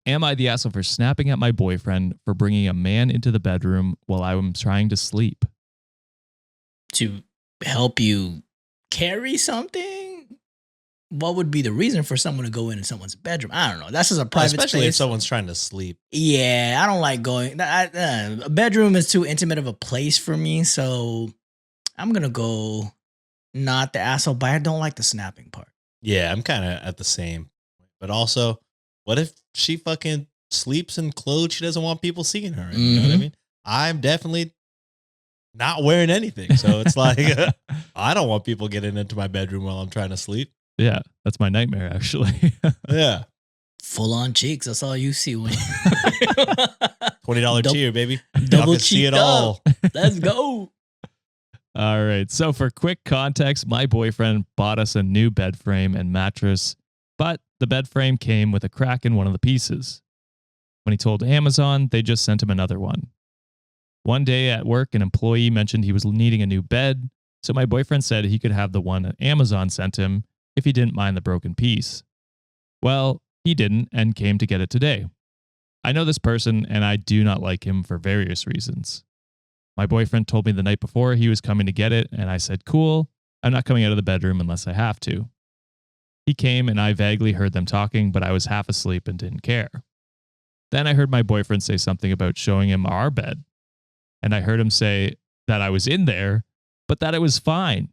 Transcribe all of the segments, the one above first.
Am I the asshole for snapping at my boyfriend for bringing a man into the bedroom while I am trying to sleep? To help you carry something? What would be the reason for someone to go into someone's bedroom? I don't know. That's just a private Especially if space. someone's trying to sleep. Yeah, I don't like going. A bedroom is too intimate of a place for me, so I'm gonna go not the asshole, but I don't like the snapping part. Yeah, I'm kind of at the same. But also, what if she fucking sleeps in clothes she doesn't want people seeing her? You know what I mean? I'm definitely not wearing anything. So it's like, I don't want people getting into my bedroom while I'm trying to sleep. Yeah, that's my nightmare, actually. Yeah. Full on cheeks. That's all you see when $20 cheer, baby. Double see it cheeked all. up. Let's go. All right. So for quick context, my boyfriend bought us a new bed frame and mattress, but the bed frame came with a crack in one of the pieces. When he told Amazon, they just sent him another one. One day at work, an employee mentioned he was needing a new bed, so my boyfriend said he could have the one that Amazon sent him if he didn't mind the broken piece. Well, he didn't and came to get it today. I know this person and I do not like him for various reasons. My boyfriend told me the night before he was coming to get it, and I said, cool, I'm not coming out of the bedroom unless I have to. He came and I vaguely heard them talking, but I was half asleep and didn't care. Then I heard my boyfriend say something about showing him our bed, and I heard him say that I was in there, but that it was fine.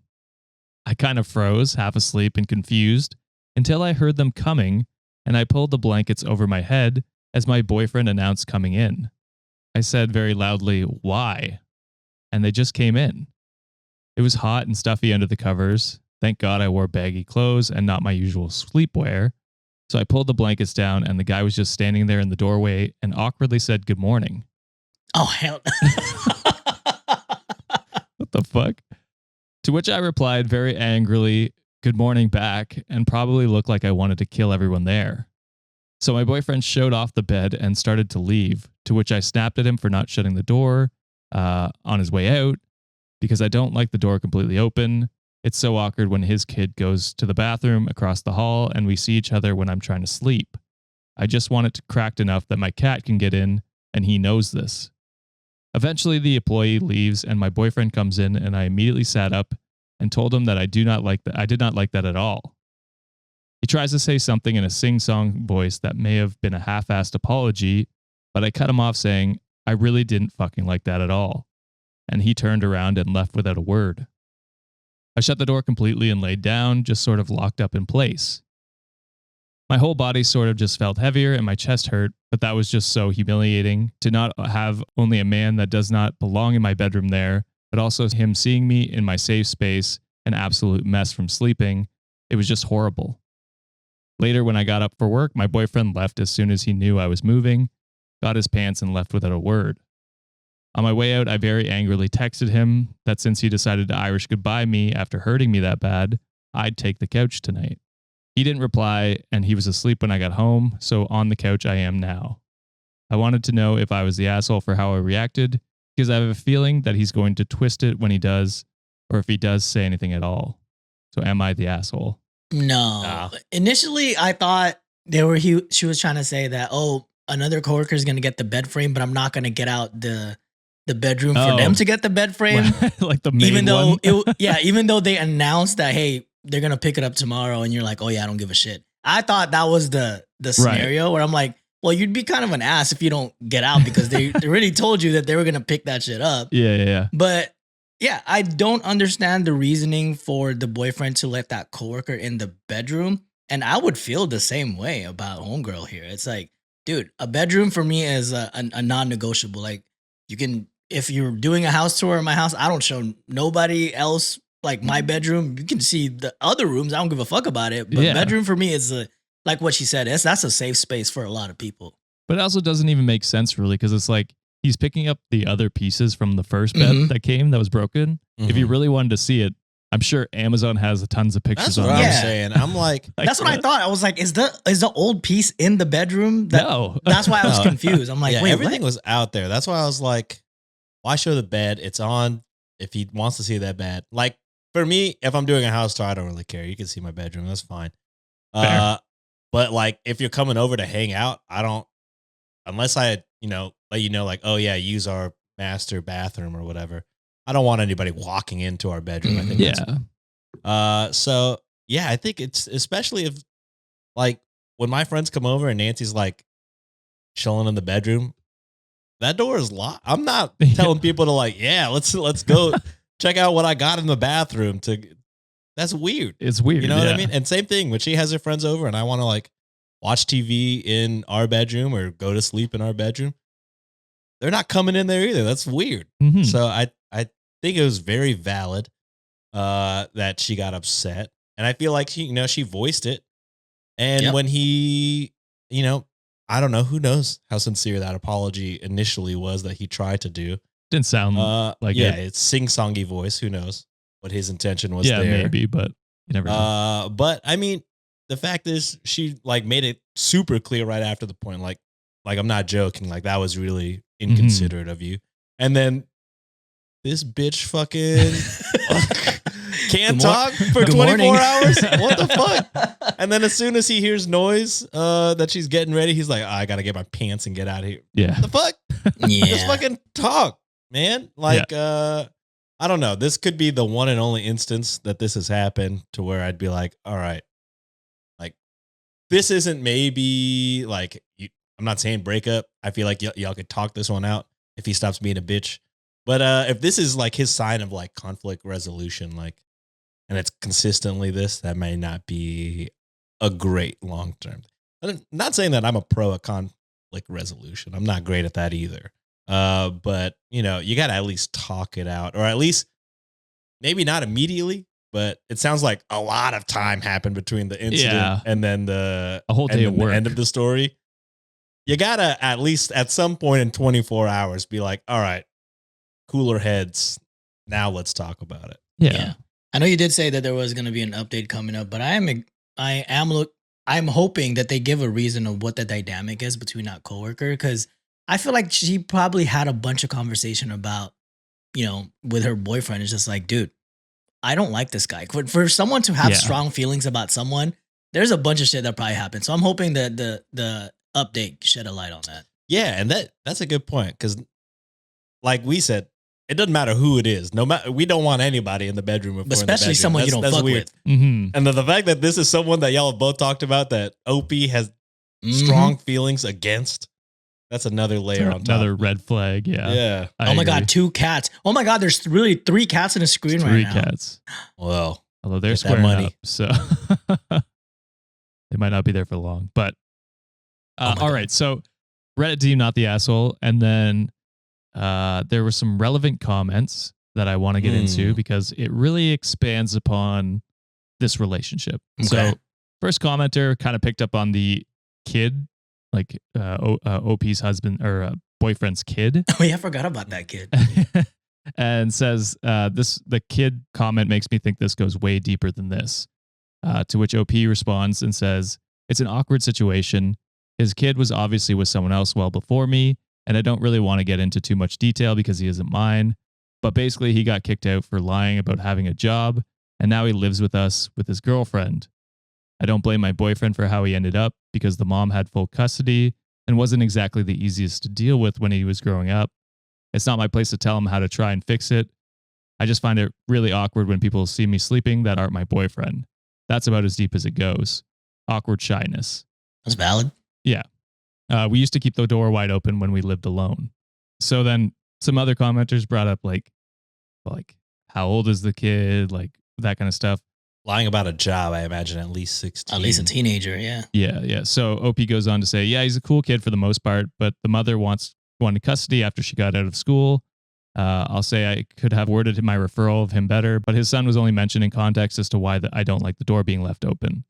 I kind of froze, half asleep and confused, until I heard them coming, and I pulled the blankets over my head as my boyfriend announced coming in. I said very loudly, why? And they just came in. It was hot and stuffy under the covers. Thank God I wore baggy clothes and not my usual sleepwear. So I pulled the blankets down, and the guy was just standing there in the doorway and awkwardly said good morning. Oh, hell. What the fuck? To which I replied very angrily, good morning back, and probably looked like I wanted to kill everyone there. So my boyfriend showed off the bed and started to leave, to which I snapped at him for not shutting the door on his way out, because I don't like the door completely open. It's so awkward when his kid goes to the bathroom across the hall and we see each other when I'm trying to sleep. I just want it to cracked enough that my cat can get in, and he knows this. Eventually, the employee leaves and my boyfriend comes in, and I immediately sat up and told him that I did not like that at all. He tries to say something in a sing-song voice that may have been a half-assed apology, but I cut him off saying, I really didn't fucking like that at all. And he turned around and left without a word. I shut the door completely and laid down, just sort of locked up in place. My whole body sort of just felt heavier and my chest hurt, but that was just so humiliating to not have only a man that does not belong in my bedroom there, but also him seeing me in my safe space, an absolute mess from sleeping. It was just horrible. Later, when I got up for work, my boyfriend left as soon as he knew I was moving, got his pants, and left without a word. On my way out, I very angrily texted him that since he decided to Irish goodbye me after hurting me that bad, I'd take the couch tonight. He didn't reply, and he was asleep when I got home, so on the couch I am now. I wanted to know if I was the asshole for how I reacted, because I have a feeling that he's going to twist it when he does, or if he does say anything at all. So am I the asshole? No. Initially, I thought she was trying to say that, oh, another coworker is going to get the bed frame, but I'm not going to get out the bedroom for them to get the bed frame. Like the main one? Even though they announced that, hey, they're going to pick it up tomorrow, and you're like, oh yeah, I don't give a shit. I thought that was the scenario where I'm like, well, you'd be kind of an ass if you don't get out, because they already told you that they were going to pick that shit up. Yeah. But yeah, I don't understand the reasoning for the boyfriend to let that coworker in the bedroom. And I would feel the same way about homegirl here. It's like, dude, a bedroom for me is a non-negotiable. Like, you can, if you're doing a house tour in my house, I don't show nobody else like my bedroom. You can see the other rooms. I don't give a fuck about it. But bedroom for me is like what she said. That's a safe space for a lot of people. But it also doesn't even make sense really, because it's like he's picking up the other pieces from the first bed that was broken. If you really wanted to see it, I'm sure Amazon has tons of pictures. That's what I'm saying. I'm like that's what I thought. I was like, is the old piece in the bedroom? No. That's why I was confused. I'm like, wait, everything was out there. That's why I was like, why show the bed? It's on if he wants to see that bed. Like, for me, if I'm doing a house tour, I don't really care. You can see my bedroom. That's fine. But like, if you're coming over to hang out, I don't unless I, let you know, like, oh yeah, use our master bathroom or whatever. I don't want anybody walking into our bedroom. I think so yeah, I think it's especially if like when my friends come over and Nancy's like chilling in the bedroom, that door is locked. I'm not telling people to like, yeah, let's go check out what I got in the bathroom. That's weird. It's weird. You know what I mean? And same thing when she has her friends over and I want to like watch TV in our bedroom or go to sleep in our bedroom. They're not coming in there either. That's weird. Mhm. So I think it was very valid that she got upset. And I feel like she voiced it. And when he, I don't know, who knows how sincere that apology initially was that he tried to do. Didn't sound like it. It's sing-songy voice. Who knows what his intention was Yeah, there. maybe, but you never know. But I mean, the fact is she like made it super clear right after the point. Like I'm not joking. Like that was really inconsiderate of you. And then this bitch fucking can't talk for 24 hours. What the fuck? And then as soon as he hears noise that she's getting ready, he's like, I gotta get my pants and get out of here. Yeah. The fuck? Just fucking talk, man. Like, I don't know. This could be the one and only instance that this has happened to where I'd be like, all right, like this isn't maybe like, I'm not saying break up. I feel like y'all could talk this one out if he stops being a bitch. But if this is like his sign of like conflict resolution, like, and it's consistently this, that may not be a great long term. I'm not saying that I'm a pro at conflict resolution. I'm not great at that either. But you got to at least talk it out, or at least maybe not immediately. But it sounds like a lot of time happened between the incident and then a whole day of work. The end of the story. You gotta at least at some point in 24 hours be like, all right, cooler heads. Now let's talk about it. Yeah. I know you did say that there was going to be an update coming up, but I'm hoping that they give a reason of what the dynamic is between that coworker, because I feel like she probably had a bunch of conversation about, with her boyfriend. It's just like, dude, I don't like this guy. For someone to have strong feelings about someone, there's a bunch of shit that probably happened. So I'm hoping that the update shed a light on that. Yeah, and that's a good point, because like we said, it doesn't matter who it is. No matter, we don't want anybody in the bedroom, especially someone you don't fuck with. Mm-hmm. And the fact that this is someone that y'all have both talked about that OP has strong feelings against, that's another layer on top. Another red flag. Yeah. Yeah. My God, 2 cats. Oh my God, there's really 3 cats in the screen right now. 3 cats. Well, although they're squaring up, so they might not be there for long. But all right, so Reddit deemed not the asshole, and then there were some relevant comments that I want to get into because it really expands upon this relationship. Okay. So first commenter kind of picked up on the kid, like OP's husband or boyfriend's kid. Oh yeah, I forgot about that kid. And says the kid comment makes me think this goes way deeper than this. To which OP responds and says, it's an awkward situation. His kid was obviously with someone else well before me, and I don't really want to get into too much detail because he isn't mine. But basically, he got kicked out for lying about having a job, and now he lives with us with his girlfriend. I don't blame my boyfriend for how he ended up because the mom had full custody and wasn't exactly the easiest to deal with when he was growing up. It's not my place to tell him how to try and fix it. I just find it really awkward when people see me sleeping that aren't my boyfriend. That's about as deep as it goes. Awkward shyness. That's valid. Yeah. We used to keep the door wide open when we lived alone. So then some other commenters brought up like how old is the kid? Like that kind of stuff. Lying about a job, I imagine at least 16. At least a teenager, yeah. Yeah. So OP goes on to say, yeah, he's a cool kid for the most part, but the mother wanted custody after she got out of school. I'll say I could have worded my referral of him better, but his son was only mentioned in context as to why I don't like the door being left open.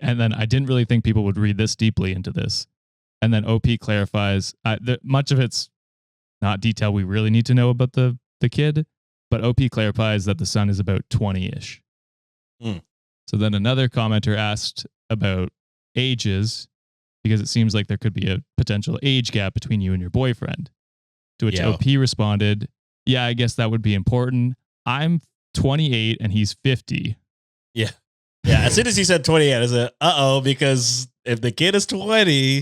And then I didn't really think people would read this deeply into this. And then OP clarifies, much of it's not detail we really need to know about the kid, but OP clarifies that the son is about 20-ish. So then another commenter asked about ages, because it seems like there could be a potential age gap between you and your boyfriend. To which OP responded, yeah, I guess that would be important. I'm 28 and he's 50. Yeah. Yeah. As soon as he said 28, I said, because if the kid is 20.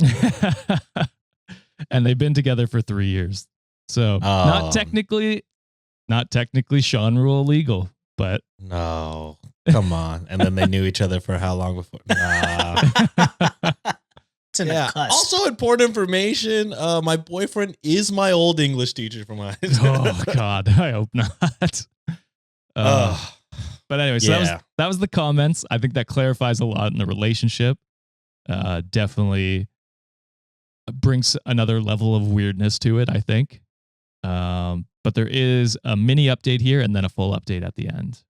And they've been together for 3 years. So not technically Sean Rule legal, but no, come on. And then they knew each other for how long before? Nah. It's in the cusp. Also, important information. My boyfriend is my old English teacher from high school. Oh God, I hope not. But anyway, so that was the comments. I think that clarifies a lot in the relationship. Definitely brings another level of weirdness to it, I think. But there is a mini update here and then a full update at the end.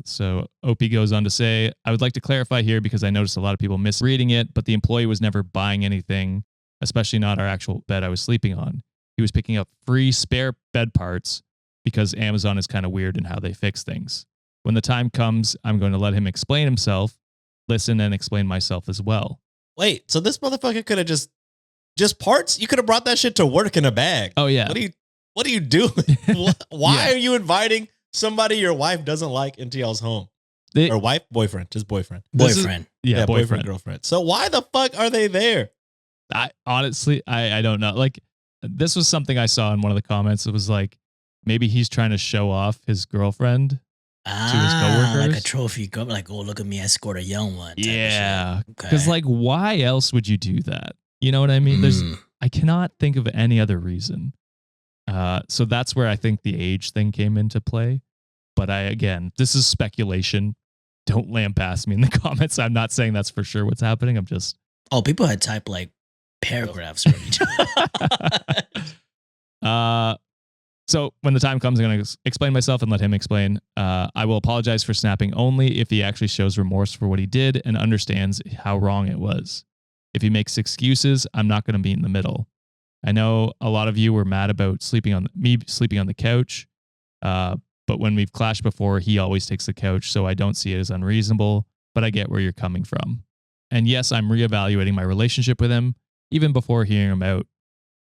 So OP goes on to say, I would like to clarify here because I noticed a lot of people misreading it, but the employee was never buying anything, especially not our actual bed I was sleeping on. He was picking up free spare bed parts because Amazon is kind of weird in how they fix things. When the time comes, I'm going to let him explain himself, listen, and explain myself as well. Wait, so this motherfucker could have just parts? You could have brought that shit to work in a bag. Oh, yeah. What are you doing? Why are you inviting somebody your wife doesn't like into y'all's home? Or wife? Boyfriend. Just boyfriend. Boyfriend. Boyfriend. Girlfriend. So why the fuck are they there? I honestly don't know. Like, this was something I saw in one of the comments. It was like, maybe he's trying to show off his girlfriend to his coworkers. Like a trophy girl. Like, oh, look at me. I scored a young one. Yeah. Because like, why else would you do that? You know what I mean? I cannot think of any other reason. So that's where I think the age thing came into play. But again, this is speculation. Don't lambaste me in the comments. I'm not saying that's for sure what's happening. I'm just... Oh, people had typed like paragraphs from each other. So when the time comes, I'm going to explain myself and let him explain. I will apologize for snapping only if he actually shows remorse for what he did and understands how wrong it was. If he makes excuses, I'm not going to meet in the middle. I know a lot of you were mad about me sleeping on the couch, but when we've clashed before, he always takes the couch, so I don't see it as unreasonable, but I get where you're coming from. And yes, I'm reevaluating my relationship with him, even before hearing him out.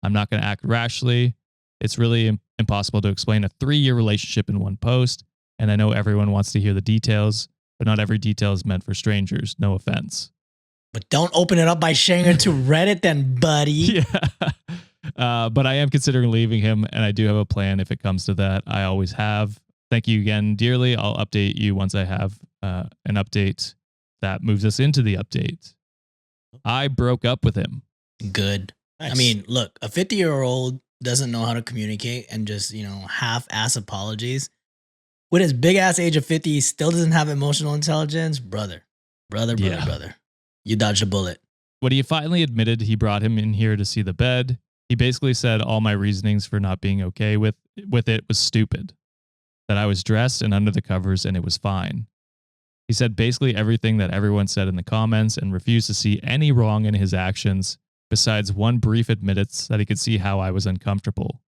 I'm not going to act rashly. It's really impossible to explain a 3-year relationship in one post, and I know everyone wants to hear the details, but not every detail is meant for strangers, no offense. But don't open it up by sharing it to Reddit then, buddy. Yeah. But I am considering leaving him, and I do have a plan if it comes to that. I always have. Thank you again dearly. I'll update you once I have an update that moves us into the update. I broke up with him. Good. Nice. I mean, look, a 50-year-old doesn't know how to communicate and just, half-ass apologies. With his big-ass age of 50, he still doesn't have emotional intelligence. Brother. You dodged a bullet. When he finally admitted he brought him in here to see the bed, he basically said all my reasonings for not being okay with it was stupid. That I was dressed and under the covers and it was fine. He said basically everything that everyone said in the comments and refused to see any wrong in his actions, besides one brief admittance that he could see how I was uncomfortable.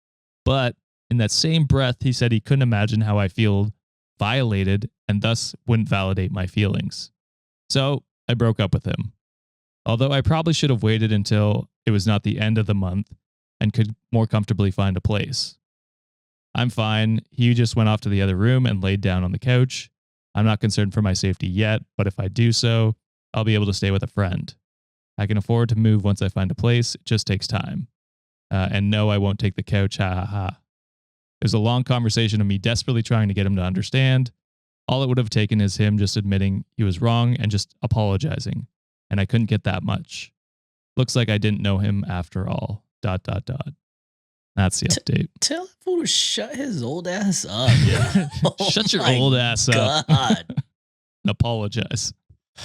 But in that same breath, he said he couldn't imagine how I feel violated and thus wouldn't validate my feelings. So I broke up with him. Although I probably should have waited until it was not the end of the month and could more comfortably find a place. I'm fine. He just went off to the other room and laid down on the couch. I'm not concerned for my safety yet, but if I do so, I'll be able to stay with a friend. I can afford to move once I find a place. It just takes time. And no, I won't take the couch. Ha ha ha. It was a long conversation of me desperately trying to get him to understand. All it would have taken is him just admitting he was wrong and just apologizing. And I couldn't get that much. Looks like I didn't know him after all. ... That's the update. Tell that fool to shut his old ass up. Yeah. Shut your old ass up. God. And apologize.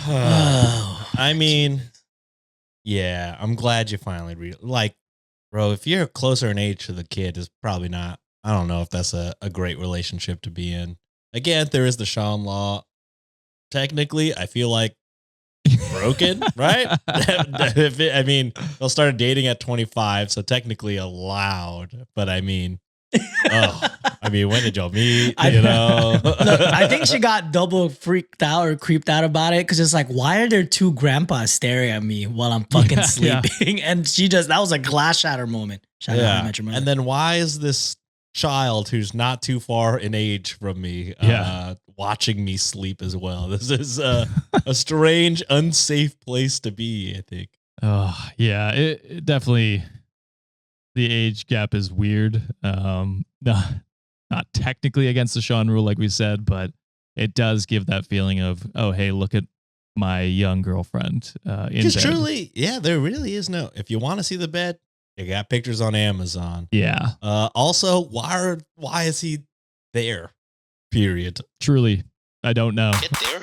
I mean, yeah, I'm glad you finally bro, if you're closer in age to the kid, it's probably not. I don't know if that's a great relationship to be in. Again, there is the Sean law. Technically, I feel like broken, right? They'll start dating at 25, so technically allowed. But when did y'all meet? Look, I think she got double freaked out or creeped out about it because it's like, why are there two grandpas staring at me while I'm fucking sleeping? And that was a glass shatter moment. Shout out to Metro Mother. And then why is this child who's not too far in age from me watching me sleep as well? This is a strange, unsafe place to be, I think. Oh, yeah, it definitely the age gap is weird. Not technically against the Sean rule, like we said, but it does give that feeling of, oh, hey, look at my young girlfriend in Because bed. truly, yeah, there really is no. If you want to see the bed, you got pictures on Amazon. Yeah, Also, why is he there? Period. truly, I don't know. Get there